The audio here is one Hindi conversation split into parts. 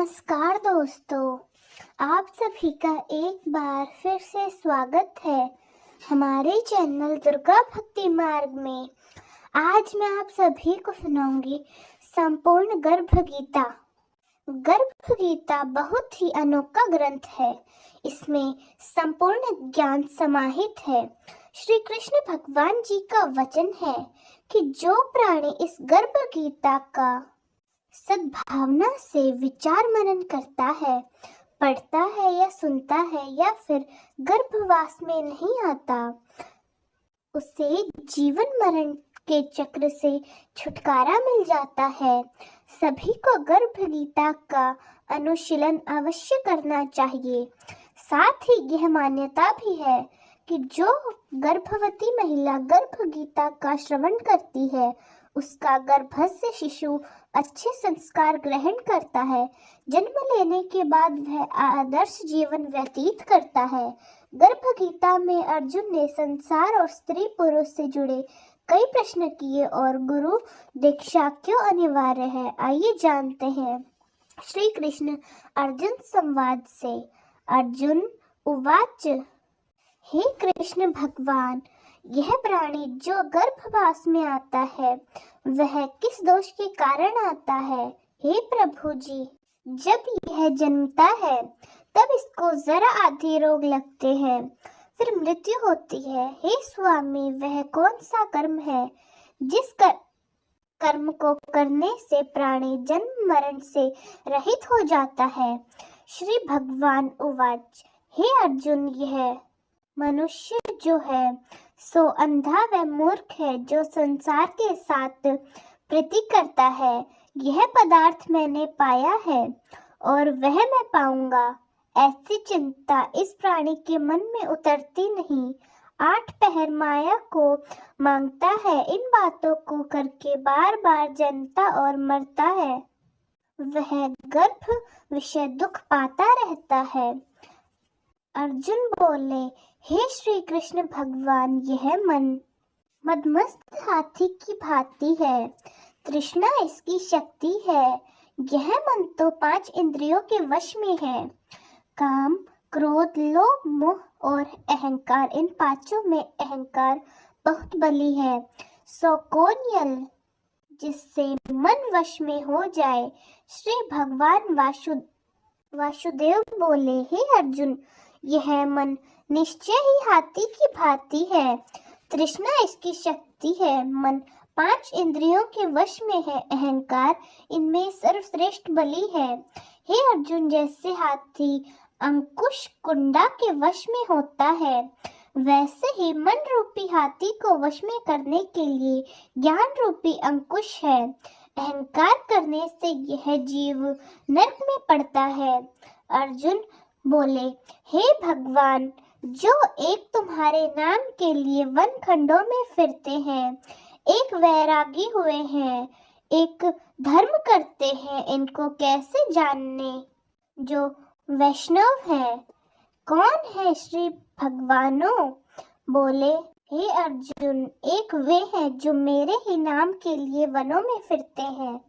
नमस्कार दोस्तों, आप सभी का एक बार फिर से स्वागत है हमारे चैनल दुर्गा भक्ति मार्ग में। आज मैं आप सभी को सुनाऊंगी संपूर्ण गर्भ गीता। गर्भ गीता बहुत ही अनोखा ग्रंथ है। इसमें संपूर्ण ज्ञान समाहित है। श्री कृष्ण भगवान जी का वचन है कि जो प्राणी इस गर्भ गीता का सद्भावना से विचार मनन करता है, पढ़ता है या सुनता है या फिर गर्भवास में नहीं आता, उसे जीवन मरण के चक्र से छुटकारा मिल जाता है। सभी को गर्भ गीता का अनुशीलन अवश्य करना चाहिए। साथ ही यह मान्यता भी है कि जो गर्भवती महिला गर्भ गीता का श्रवण करती है, उसका गर्भस्थ शिशु अच्छे संस्कार ग्रहण करता है। जन्म लेने के बाद वह आदर्श जीवन व्यतीत करता है। गर्भ गीता में अर्जुन ने संसार और स्त्री पुरुष से जुड़े कई प्रश्न किए और गुरु दीक्षा क्यों अनिवार्य है, आइए जानते हैं। श्री कृष्ण अर्जुन संवाद से। अर्जुन उवाच, हे कृष्ण भगवान, यह प्राणी जो गर्भवास में आता है, वह किस दोष के कारण आता है? हे प्रभु जी, जब यह जन्मता है तब इसको जरा आधी रोग लगते हैं, फिर मृत्यु होती है। हे स्वामी, वह कौन सा कर्म है जिस कर्म को करने से प्राणी जन्म मरण से रहित हो जाता है? श्री भगवान उवाच, हे अर्जुन, यह मनुष्य जो है सो अंधा व मूर्ख है, जो संसार के साथ प्रीति करता है। यह पदार्थ मैंने पाया है और वह मैं पाऊंगा, ऐसी चिंता इस प्राणी के मन में उतरती नहीं। 8 पहर माया को मांगता है, इन बातों को करके बार बार जन्मता और मरता है। वह गर्भ विषय दुख पाता रहता है। अर्जुन बोले, हे श्री कृष्ण भगवान, यह मन मदमस्त हाथी की भांति है, तृष्णा इसकी शक्ति है। यह मन तो 5 इंद्रियों के वश में है। काम, क्रोध, लोभ, मोह और अहंकार, इन 5 में अहंकार बहुत बली है। सो कौन यल जिससे मन वश में हो जाए? श्री भगवान वासुदेव बोले, हे अर्जुन, यह मन निश्चय ही हाथी की भांति है, तृष्णा इसकी शक्ति है। मन 5 इंद्रियों के वश में है, अहंकार इनमें सर्वश्रेष्ठ बली है। हे अर्जुन, जैसे हाथी अंकुश कुंडा के वश में होता है, वैसे ही मन रूपी हाथी को वश में करने के लिए ज्ञान रूपी अंकुश है। अहंकार करने से यह जीव नरक में पड़ता है। अर्जुन बोले, हे भगवान, जो एक तुम्हारे नाम के लिए वन खंडों में फिरते हैं, एक वैरागी हुए हैं, एक धर्म करते हैं, इनको कैसे जानने? जो वैष्णव है, कौन है श्री भगवानों? बोले, हे अर्जुन, एक वे हैं जो मेरे ही नाम के लिए वनों में फिरते हैं,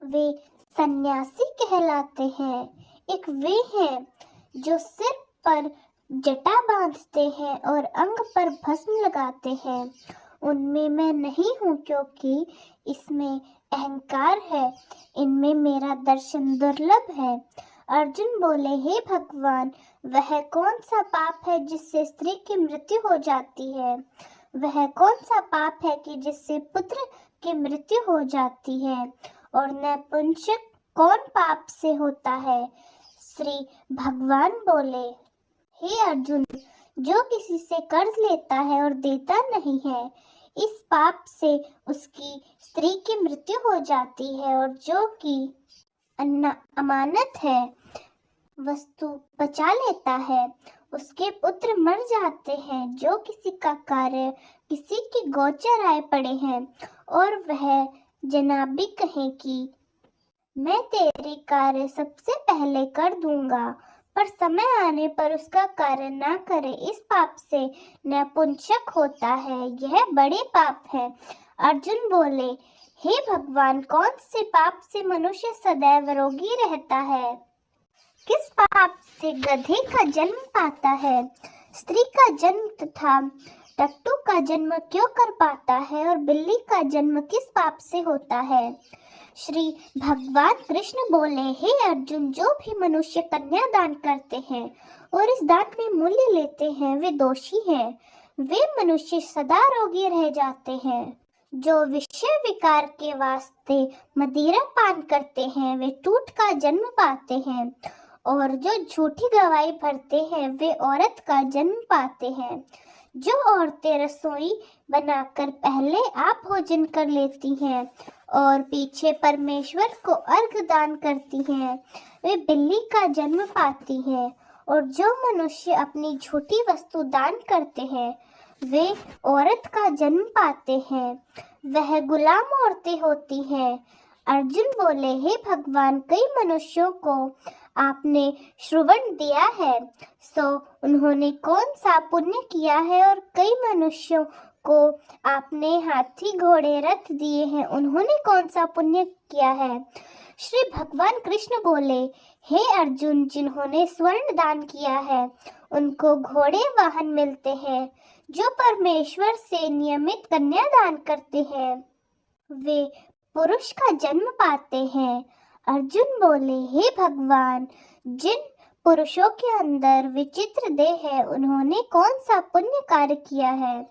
वे सन्यासी कहलाते हैं। एक वे हैं जो सिर पर जटा बांधते हैं और अंग पर भस्म लगाते हैं, उनमें मैं नहीं हूँ, क्योंकि इसमें अहंकार है, इनमें मेरा दर्शन दुर्लभ है। अर्जुन बोले, हे भगवान, वह कौन सा पाप है जिससे स्त्री की मृत्यु हो जाती है? वह कौन सा पाप है कि जिससे पुत्र की मृत्यु हो जाती है? और नपुंसक कौन पाप से होता है? श्री भगवान बोले, हे अर्जुन, जो किसी से कर्ज लेता है और देता नहीं है, इस पाप से उसकी स्त्री की मृत्यु हो जाती है। और जो कि अमानत है वस्तु बचा लेता है, उसके पुत्र मर जाते हैं। जो किसी का कार्य किसी की गोचर आए पड़े हैं और वह जनाबी कहे कि मैं तेरे कार्य सबसे पहले कर दूंगा, पर समय आने पर उसका कार्य ना करे, इस पाप से नपुंसक होता है। यह बड़े पाप है। अर्जुन बोले, हे भगवान, कौन से पाप से मनुष्य सदैव रोगी रहता है? किस पाप से गधे का जन्म पाता है? स्त्री का जन्म तथा टट्टू का जन्म क्यों कर पाता है और बिल्ली का जन्म किस पाप से होता है? श्री भगवान कृष्ण बोले, हे अर्जुन, जो भी मनुष्य कन्या दान करते हैं और इस दान में मूल्य लेते हैं वे दोषी हैं। वे मनुष्य सदा रोगी रह जाते हैं। जो विषय विकार के वास्ते मदिरा पान करते हैं वे टूट का जन्म पाते हैं और जो झूठी गवाही भरते हैं वे औरत का जन्म पाते हैं। जो औरतें रसोई बनाकर पहले आप भोजन कर लेती हैं और पीछे परमेश्वर को अर्घ दान करती हैं वे बिल्ली का जन्म पाती हैं। और जो मनुष्य अपनी झूठी वस्तु दान करते हैं वे औरत का जन्म पाते हैं। वह गुलाम औरतें होती हैं। अर्जुन बोले, हे भगवान, कई मनुष्यों को आपने श्रवण दिया है, सो उन्होंने कौन सा पुण्य किया है? और कई मनुष्यों को आपने हाथी घोड़े रथ दिए हैं, उन्होंने कौन सा पुण्य किया है? श्री भगवान कृष्ण बोले, हे अर्जुन, जिन्होंने स्वर्ण दान किया है उनको घोड़े वाहन मिलते हैं। जो परमेश्वर से नियमित कन्या दान करते हैं वे पुरुष का जन्म पाते हैं। अर्जुन बोले, हे भगवान, जिन पुरुषों के अंदर विचित्र देह है उन्होंने कौन सा पुण्य कार्य किया है?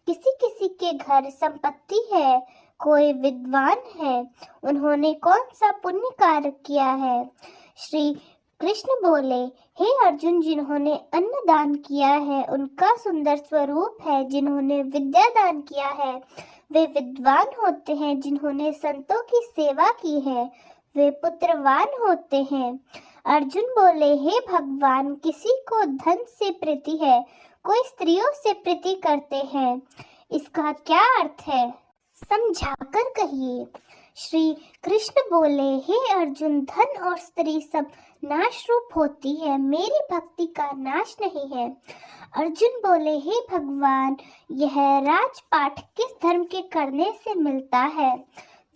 किसी किसी के घर संपत्ति है, कोई विद्वान है, उन्होंने कौन सा पुण्य कार्य किया है? श्री कृष्ण बोले, हे अर्जुन, जिन्होंने अन्न दान किया है उनका सुंदर स्वरूप है। जिन्होंने विद्या दान किया है वे विद्वान होते हैं। जिन्होंने संतों की सेवा की है वे पुत्रवान होते हैं। अर्जुन बोले, हे भगवान, किसी को धन से प्रीति है, कोई स्त्रियों से प्रीति करते हैं, इसका क्या अर्थ है? समझाकर कहिए। श्री कृष्ण बोले, हे अर्जुन, धन और स्त्री सब नाश रूप होती है, मेरी भक्ति का नाश नहीं है। अर्जुन बोले, हे भगवान, यह राजपाठ किस धर्म के करने से मिलता है?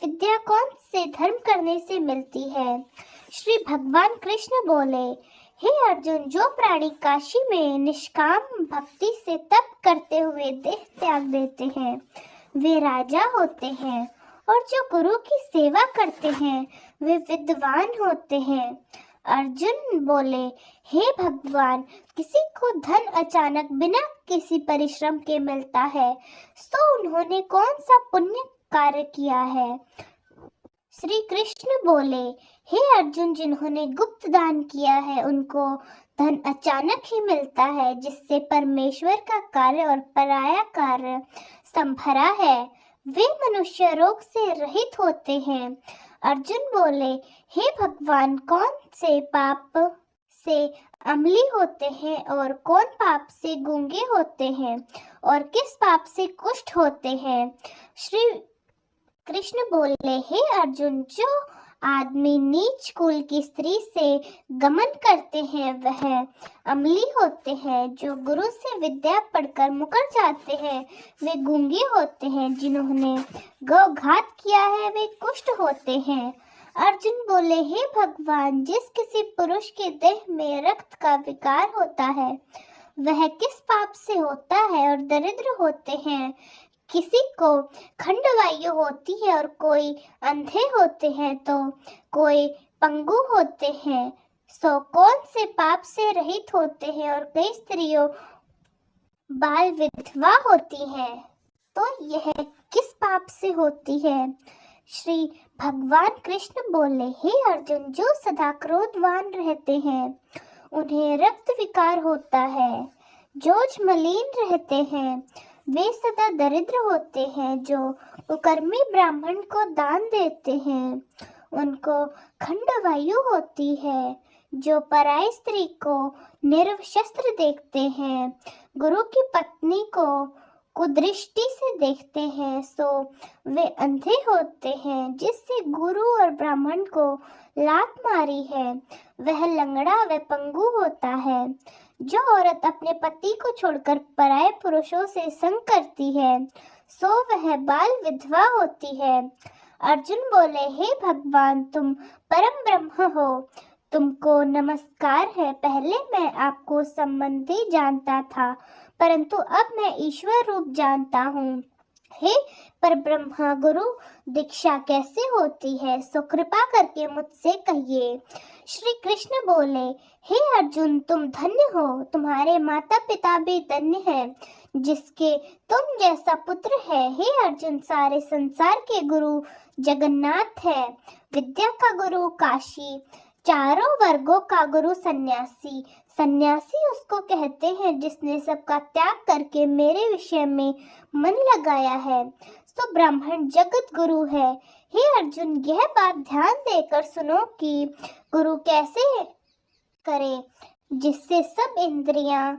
विद्या कौन से धर्म करने से मिलती है? श्री भगवान कृष्ण बोले, हे अर्जुन, जो प्राणी काशी में निष्काम भक्ति से तप करते हुए देह त्याग देते हैं वे राजा होते हैं और जो गुरु की सेवा करते हैं वे विद्वान होते हैं। अर्जुन बोले, हे भगवान, किसी को धन अचानक बिना किसी परिश्रम के मिलता है, तो उन्होंने कौन सा पुण्य कार्य किया है? श्री कृष्ण बोले, हे अर्जुन, जिन्होंने गुप्त दान किया है उनको धन अचानक ही मिलता है, जिससे परमेश्वर का कार्य और पराया कार्य संभरा है। वे मनुष्य रोग से रहित होते हैं। अर्जुन बोले, हे भगवान, कौन से पाप से अमली होते हैं और कौन पाप से गूंगे होते हैं और किस पाप से कुष्ठ होते हैं? श्री कृष्ण बोले, हे अर्जुन, जो आदमी नीच कुल की स्त्री से गमन करते हैं वह अमली होते हैं। जो गुरु से विद्या पढ़कर मुकर जाते हैं वे गूंगे होते हैं। जिन्होंने गौघात किया है वे कुष्ठ होते हैं। अर्जुन बोले, हे भगवान, जिस किसी पुरुष के देह में रक्त का विकार होता है वह किस पाप से होता है? और दरिद्र होते हैं, किसी को खंडवायु होती है और कोई अंधे होते हैं तो कोई पंगु होते हैं, सो कौन से पाप से रहित होते हैं? और कई स्त्रियों बाल विधवा होती हैं, तो यह किस पाप से होती है? श्री भगवान कृष्ण बोले, हे अर्जुन, जो सदा क्रोधवान रहते हैं उन्हें रक्त विकार होता है। जो मलिन रहते हैं वे सदा दरिद्र होते हैं। जो कुकर्मी ब्राह्मण को दान देते हैं उनको खंडवायु होती है। जो पराई स्त्री को निर्वस्त्र देखते हैं, गुरु की पत्नी को कुदृष्टि से देखते हैं, सो वे अंधे होते हैं। जिससे गुरु और ब्राह्मण को लात मारी है वह लंगड़ा व पंगु होता है। जो औरत अपने पति को छोड़कर पराये पुरुषों से संग करती है सो वह बाल विधवा होती है। अर्जुन बोले, हे भगवान, तुम परम ब्रह्म हो, तुमको नमस्कार है। पहले मैं आपको संबंधी जानता था, परंतु अब मैं ईश्वर रूप जानता हूँ। हे परब्रह्मा गुरु, दीक्षा कैसे होती है, सो कृपा करके मुझसे कहिए। श्री कृष्ण बोले, हे अर्जुन, तुम धन्य हो, तुम्हारे माता पिता भी धन्य हैं, जिसके तुम जैसा पुत्र है। हे अर्जुन, सारे संसार के गुरु जगन्नाथ है, विद्या का गुरु काशी, चारों वर्गों का गुरु सन्यासी। सन्यासी उसको कहते हैं जिसने सबका त्याग करके मेरे विषय में मन लगाया है। तो ब्राह्मण जगत गुरु है। हे अर्जुन, यह बात ध्यान देकर सुनो कि गुरु कैसे करे, जिससे सब इंद्रियां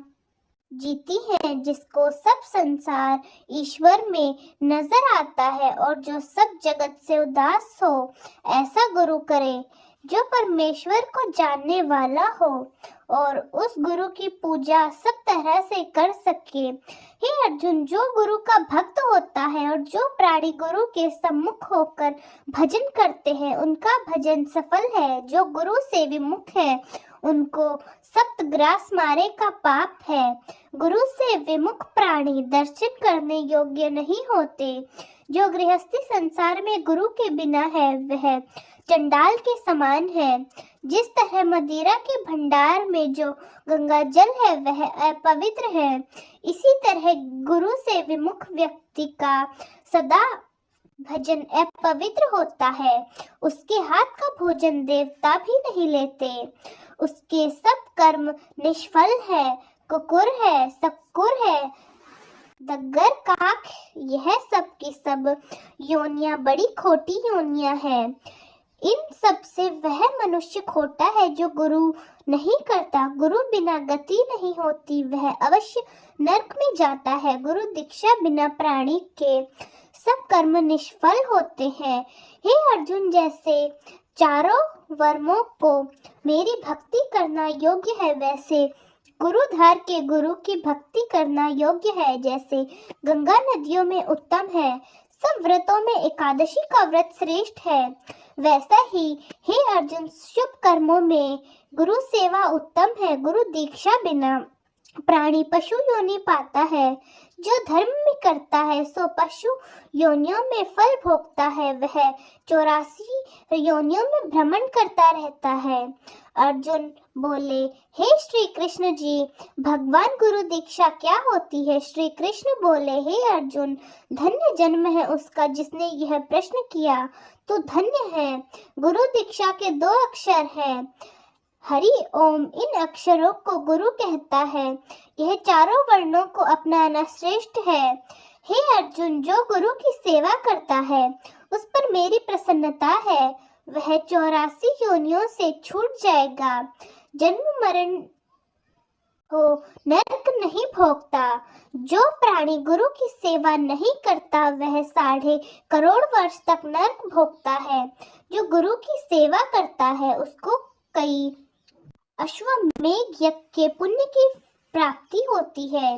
जीती हैं, जिसको सब संसार ईश्वर में नजर आता है और जो सब जगत से उदास हो, ऐसा गुरु करे जो परमेश्वर को जानने वाला हो और उस गुरु की पूजा सब तरह से कर सके। हे अर्जुन, जो गुरु का भक्त होता है और जो प्राणी गुरु के सम्मुख होकर भजन करते हैं, उनका भजन सफल है। जो गुरु से विमुख है, उनको सप्तग्रास मारे का पाप है। गुरु से विमुख प्राणी दर्शन करने योग्य नहीं होते। जो गृहस्थी संसार में गुरु के बिना है, वह चंडाल के समान है। जिस तरह मदिरा के भंडार में जो गंगा जल है, वह अपवित्र है, इसी तरह गुरु से विमुख व्यक्ति का सदा भजन अपवित्र होता है। उसके हाथ का भोजन देवता भी नहीं लेते। उसके सब कर्म निष्फल है, कुकुर है, सक्कुर है, दग्गर, काक, यह सब की सब योनियां बड़ी खोटी योनियां हैं। इन सब से वह मनुष्य खोटा है जो गुरु नहीं करता। गुरु बिना गति नहीं होती, वह अवश्य नरक में जाता है। गुरु दीक्षा बिना प्राणी के सब कर्म निष्फल होते हैं। हे अर्जुन, जैसे चारों वर्णों को मेरी भक्ति करना योग्य है, वैसे गुरुधार के गुरु की भक्ति करना योग्य है। जैसे गंगा नदियों में उत्तम है, सब व्रतों में एकादशी का व्रत श्रेष्ठ है, वैसा ही हे अर्जुन, शुभ कर्मों में गुरु सेवा उत्तम है। गुरु दीक्षा बिना प्राणी पशु योनि पाता है। जो धर्म में करता है, सो पशु योनियों में फल भोगता है। वह 84 योनियों में भ्रमण करता रहता है। अर्जुन बोले, हे श्री कृष्ण जी, भगवान गुरु दीक्षा क्या होती है? श्री कृष्ण बोले, हे अर्जुन, धन्य जन्म है उसका जिसने यह प्रश्न किया, तो धन्य है। गुरु दीक्षा के 2 अक्षर हैं, हरि ओम। इन अक्षरों को गुरु कहता है। यह चारों वर्णों को अपनाना श्रेष्ठ है। हे अर्जुन, जो गुरु की सेवा करता है, उस पर मेरी प्रसन्नता है। वह 84 योनियों से छूट जाएगा, जन्म मरण को नरक नहीं भोगता। जो प्राणी गुरु की सेवा नहीं करता, वह 1.5 करोड़ वर्ष तक नरक भोगता है। जो गुरु की सेवा करता है, उसको कई अश्वमेध यज्ञ के पुण्य की प्राप्ति होती है।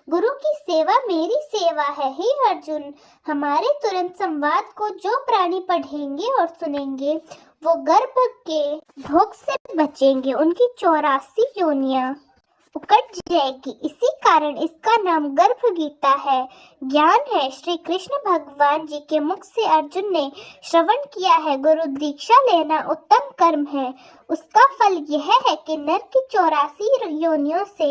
गुरु की सेवा मेरी सेवा है। हे अर्जुन, हमारे तुरंत संवाद को जो प्राणी पढ़ेंगे और सुनेंगे, वो गर्भ के भोग से बचेंगे। उनकी 84 योनियां उकट जाएगी। इसी कारण इसका नाम गर्भ गीता है, ज्ञान है। श्री कृष्ण भगवान जी के मुख से अर्जुन ने श्रवण किया है। गुरु दीक्षा लेना उत्तम कर्म है। उसका फल यह है कि नर की 84 योनियों से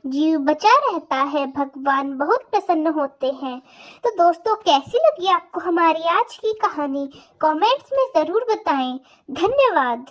जीव बचा रहता है। भगवान बहुत प्रसन्न होते हैं। तो दोस्तों, कैसी लगी आपको हमारी आज की कहानी? कमेंट्स में जरूर बताएं। धन्यवाद।